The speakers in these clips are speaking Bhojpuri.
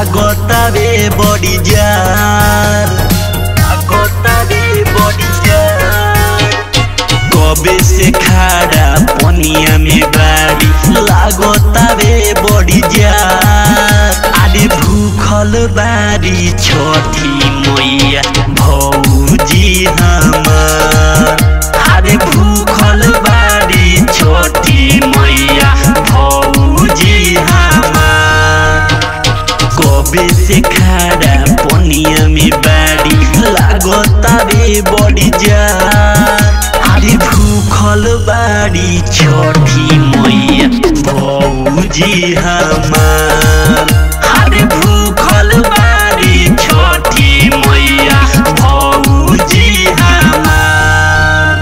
लागतावे बड़ी जार लागतावे बड़ी जार कबे से खाड़ा पनिया में बाड़ी लागतावे बड़ी जार आदि भूखल बाड़ी छठी मैया भौजी हमार आदि भूखल बाड़ी छठी मैया भौजी हमार कबे से खाड़ा पनिया में बाड़ी लागतावे बड़ी जार आदि भूखल बाड़ी छठी मैया भौजी हमार आदि भूखल बाड़ी छठी मैया भौजी हमार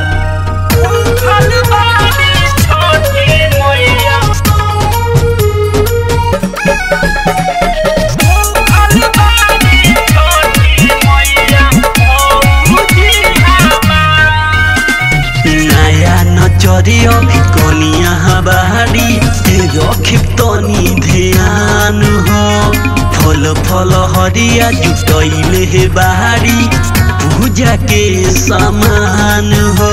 भूखल बाड़ी छठी मैया चरियो कनिया बाड़ी रखिब तनी ध्यान हो फल फल हरिया जुटैले हे बाड़ी पूजा के सामान हो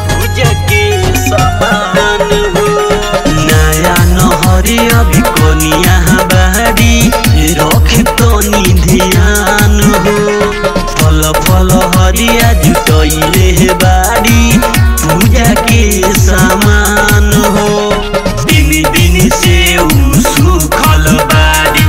पूजा के सामान हो नया नहरिया भी कनिया बाड़ी रखिब तनी ध्यान हो फल फल हरिया जुटैले हे बाड़ी पूजा के सामान हो दिन दिन से सुखल बाड़ी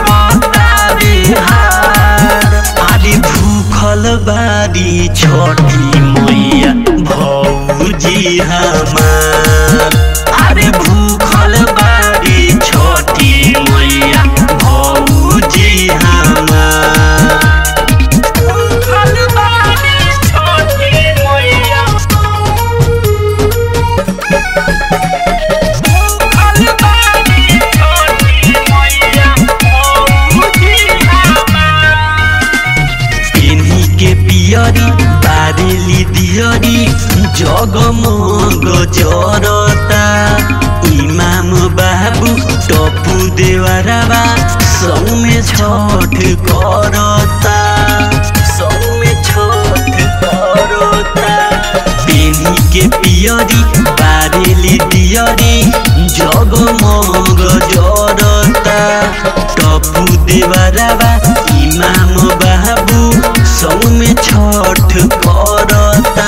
पतावे हार आदि भूखल बाड़ी छठी मैया भौजी हमार आदि भूखल बाड़ी छठी मैया भौजी हमार भूखल बाड़ी छठी मैया पियरी बारेली दियरी जगमग जरता इमाम बाबू टपू देवरावा सौमे छठ करता सौमे छठ करता पेनी के पियरी बारेली दियरी जगमग जरता टपू देवरावा इमाम बाबू सौमे छठ करता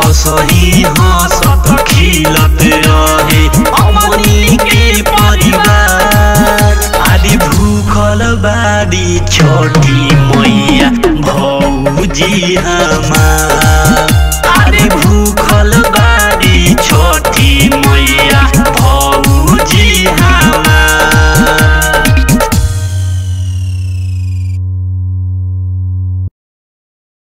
असही हंसत खिलत रहे अमनी के परिवार आदि भूखल बाड़ी छठी मैया भौजी